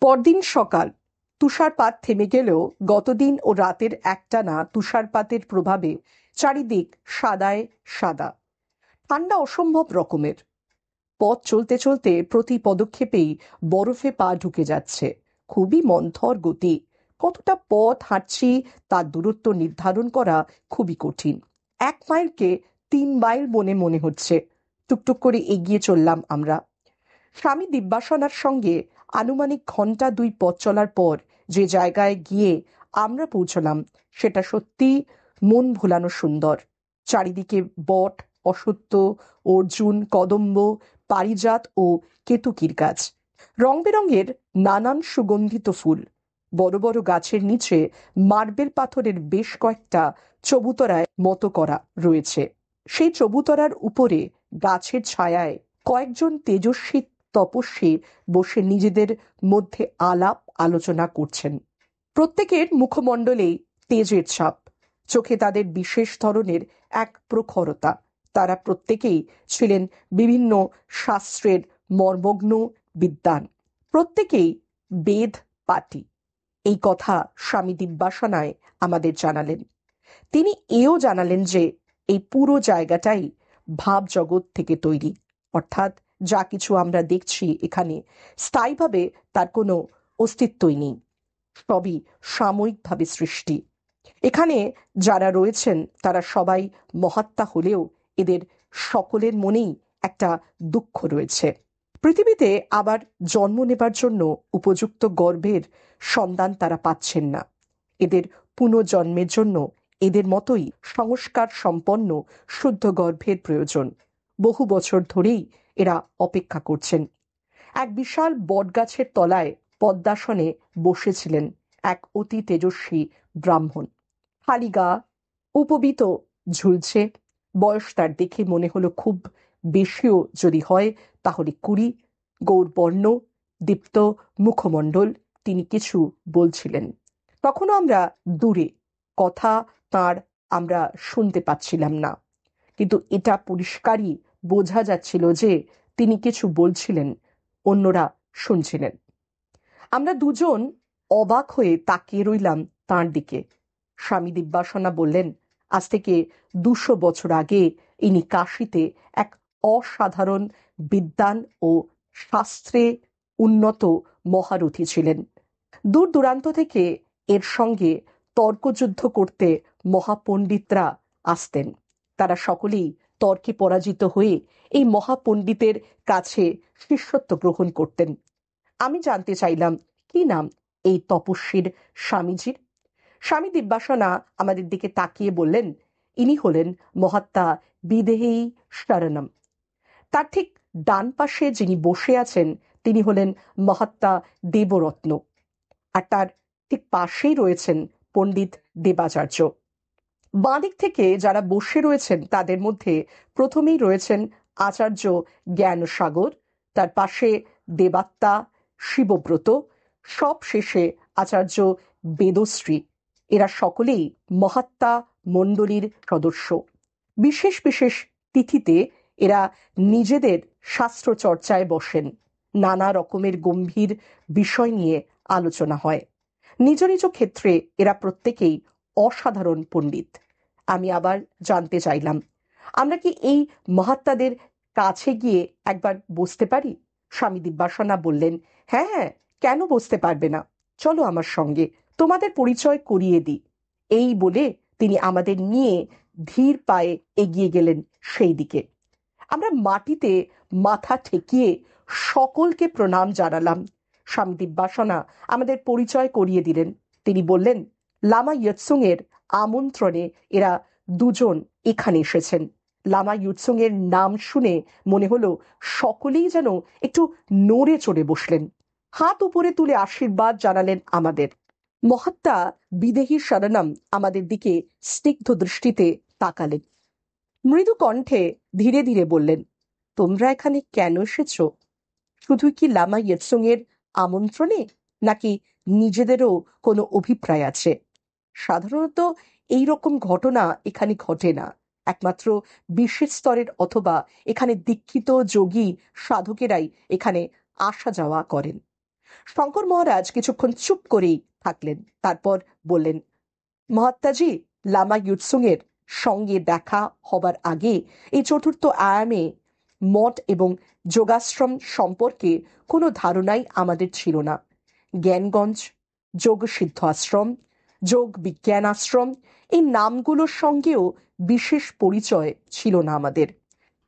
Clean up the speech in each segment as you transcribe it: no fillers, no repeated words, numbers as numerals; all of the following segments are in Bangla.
পরদিন সকাল। তুষারপাত থেমে গেলেও গতদিন ও রাতের একটানা তুষারপাতের প্রভাবে চারিদিক সাদায় সাদা। ঠান্ডা অসম্ভব রকমের। পথ চলতে চলতে প্রতি পদক্ষেপেই বরফে পা ঢুকে যাচ্ছে। খুবই মন্থর গতি। কতটা পথ হাঁটছি তার দূরত্ব নির্ধারণ করা খুবই কঠিন। 1 মাইলকে 3 মাইল মনে মনে হচ্ছে। টুকটুক করে এগিয়ে চললাম আমরা। স্বামী দিব্যাসনার সঙ্গে আনুমানিক ঘন্টা 2 পথ চলার পর যে জায়গায় গিয়ে আমরা পৌঁছলাম সেটা সত্যি মন ভোলানো সুন্দর। চারিদিকে বট, অশ্বত্থ, অর্জুন, কদম্ব, পারিজাত ও কেতুকীর গাছ। রং বেরঙের নানান সুগন্ধিত ফুল। বড় বড় গাছের নিচে মার্বেল পাথরের বেশ কয়েকটা চবুতরায় মতো করা রয়েছে। সেই চবুতরার উপরে গাছের ছায়ায় কয়েকজন তেজস্বী তপস্বী বসে নিজেদের মধ্যে আলাপ আলোচনা করছেন। প্রত্যেকের মুখমণ্ডলেই তেজের ছাপ। চোখে তাদের বিশেষ ধরনের এক প্রখরতা। তারা প্রত্যেকেই ছিলেন বিভিন্ন শাস্ত্রের মর্মজ্ঞ বিদ্বান। প্রত্যেকেই বেদ পাটি। এই কথা স্বামী দিব্যাসনায় আমাদের জানালেন। তিনি এও জানালেন যে এই পুরো জায়গাটাই ভাব জগৎ থেকে তৈরি, অর্থাৎ যা কিছু আমরা দেখছি এখানে স্থায়ীভাবে তার কোনো অস্তিত্বই নেই, সবই সাময়িকভাবে সৃষ্টি। এখানে যারা রয়েছেন তারা সবাই মহাত্মা হলেও এদের সকলের মনেই একটা দুঃখ রয়েছে। পৃথিবীতে আবার জন্ম নেবার জন্য উপযুক্ত গর্ভের সন্ধান তারা পাচ্ছেন না। এদের পুনর্জন্মের জন্য এদের মতোই সংস্কার সম্পন্ন শুদ্ধ গর্ভের প্রয়োজন। বহু বছর ধরেই এরা অপেক্ষা করছেন। এক বিশাল বটগাছের তলায় পদ্মাসনে বসেছিলেন এক অতি তেজস্বী ব্রাহ্মণ। খালি গা, উপবীত ঝুলছে। বয়স তার দেখে মনে হলো খুব বেশিও যদি হয় তাহলে 20। গৌরবর্ণ, দীপ্ত মুখমণ্ডল। তিনি কিছু বলছিলেন। তখনও আমরা দূরে, কথা তার আমরা শুনতে পাচ্ছিলাম না, কিন্তু এটা পরিষ্কারই বোঝা যাচ্ছিল যে তিনি কিছু বলছিলেন, অন্যরা শুনছিলেন। আমরা দুজন অবাক হয়ে তাকিয়ে রইলাম তাঁর দিকে। স্বামী দিব্যাসনা বললেন, আজ থেকে 200 বছর আগে ইনি কাশীতে এক অসাধারণ বিদ্বান ও শাস্ত্রে উন্নত মহারথী ছিলেন। দূর দূরান্ত থেকে এর সঙ্গে তর্কযুদ্ধ করতে মহাপণ্ডিতরা আসতেন। তারা সকলেই তর্কে পরাজিত হয়ে এই মহাপণ্ডিতের কাছে শিষ্যত্ব গ্রহণ করতেন। আমি জানতে চাইলাম, কি নাম এই তপস্বীর স্বামীজির? স্বামী দিব্যাসনা আমাদের দিকে তাকিয়ে বললেন, ইনি হলেন মহাত্মা বিদেহী শরণম। তার ঠিক ডান পাশে যিনি বসে আছেন তিনি হলেন মহাত্মা দেবরত্ন, আর তার ঠিক পাশেই রয়েছেন পণ্ডিত দেবাচার্য। বাঁদিক থেকে যারা বসে রয়েছেন তাদের মধ্যে প্রথমেই রয়েছেন আচার্য জ্ঞানসাগর, তার পাশে দেবাত্মা, শিবব্রত, সব শেষে আচার্য বেদশ্রী। এরা সকলেই মহাত্মা মণ্ডলীর সদস্য। বিশেষ বিশেষ তিথিতে এরা নিজেদের শাস্ত্র চর্চায় বসেন। নানা রকমের গম্ভীর বিষয় নিয়ে আলোচনা হয়। নিজ নিজ ক্ষেত্রে এরা প্রত্যেকেই অসাধারণ পণ্ডিত। আমি আবার জানতে চাইলাম, আমরা কি এই মহাত্মাদের কাছে গিয়ে একবার বসতে পারি? স্বামী দিব্যাসনা বললেন, হ্যাঁ হ্যাঁ, কেন বসতে পারবে না, চলো আমার সঙ্গে, তোমাদের পরিচয় করিয়ে দিই। এই বলে তিনি আমাদের নিয়ে ধীর পায়ে এগিয়ে গেলেন সেই দিকে। আমরা মাটিতে মাথা ঠেকিয়ে সকলকে প্রণাম জানালাম। স্বামী দিব্যাসনা আমাদের পরিচয় করিয়ে দিলেন। তিনি বললেন, লামা ইয়ৎসুং এর আমন্ত্রণে এরা দুজন এখানে এসেছেন। লামা ইয়ৎসুং এর নাম শুনে মনে হলো সকলেই যেন একটু নড়ে চড়ে বসলেন। হাত উপরে তুলে আশীর্বাদ জানালেন আমাদের। মহাত্মা বিদেহী শরণম আমাদের দিকে স্নিগ্ধ দৃষ্টিতে তাকালেন। মৃদু কণ্ঠে ধীরে ধীরে বললেন, তোমরা এখানে কেন এসেছ? শুধু কি লামা ইয়ৎসুং এর আমন্ত্রণে, নাকি নিজেদেরও কোনো অভিপ্রায় আছে? সাধারণত এই রকম ঘটনা এখানে ঘটে না। একমাত্র বিশেষ স্তরের অথবা এখানে দীক্ষিত যোগী সাধকেরাই এখানে আসা যাওয়া করেন। শঙ্কর মহারাজ কিছুক্ষণ চুপ করেই থাকলেন, তারপর বললেন, মহাত্মাজি, লামা ইউৎসুং এর সঙ্গে দেখা হবার আগে এই চতুর্থ আয়ামে মঠ এবং যোগাশ্রম সম্পর্কে কোনো ধারণাই আমাদের ছিল না। জ্ঞানগঞ্জ, যোগ সিদ্ধ আশ্রম, যোগ বিজ্ঞান আশ্রম, এই নামগুলোর সঙ্গেও বিশেষ পরিচয় ছিল না আমাদের।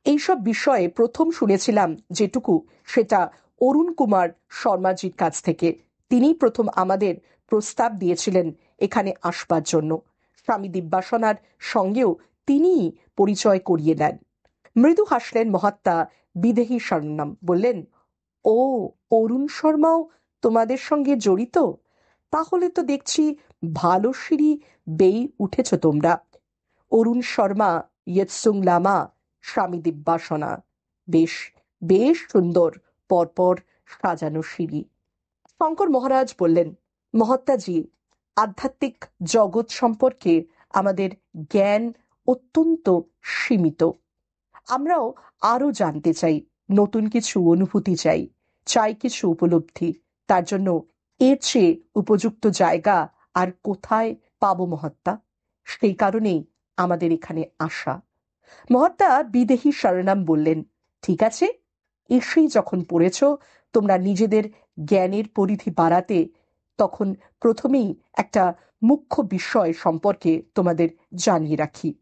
এইসব বিষয়ে প্রথম শুনেছিলাম যেটুকু, সেটা অরুণ কুমার শর্মাজির কাছ থেকে। তিনি প্রথম আমাদের প্রস্তাব দিয়েছিলেন এখানে আসবার জন্য। স্বামী দিব্যাসনার সঙ্গেও তিনিই পরিচয় করিয়ে দেন। মৃদু হাসলেন মহাত্মা বিদেহী শরণাম, বললেন, ও, অরুণ শর্মাও তোমাদের সঙ্গে জড়িত? তাহলে তো দেখছি ভালো সিঁড়ি বেয়ে উঠেছ তোমরা। অরুণ শর্মা, ইয়েৎসুং লামা, স্বামী দিব্যাসনা, বেশ বেশ সুন্দর পরপর সাজানো সিঁড়ি। শঙ্কর মহারাজ বললেন, মহাত্মাজি, আধ্যাত্মিক জগৎ সম্পর্কে আমাদের জ্ঞান অত্যন্ত সীমিত। আমরাও আরো জানতে চাই, নতুন কিছু অনুভূতি চাই, চাই কিছু উপলব্ধি। তার জন্য এর চেয়ে উপযুক্ত জায়গা আর কোথায় পাবো মহাত্মা? সেই কারণেই আমাদের এখানে আসা। মহাত্মা বিদেহী শরণাম বললেন, ঠিক আছে, এসেই যখন পড়েছ তোমরা নিজেদের জ্ঞানের পরিধি বাড়াতে, তখন প্রথমেই একটা মুখ্য বিষয় সম্পর্কে তোমাদের জানিয়ে রাখি।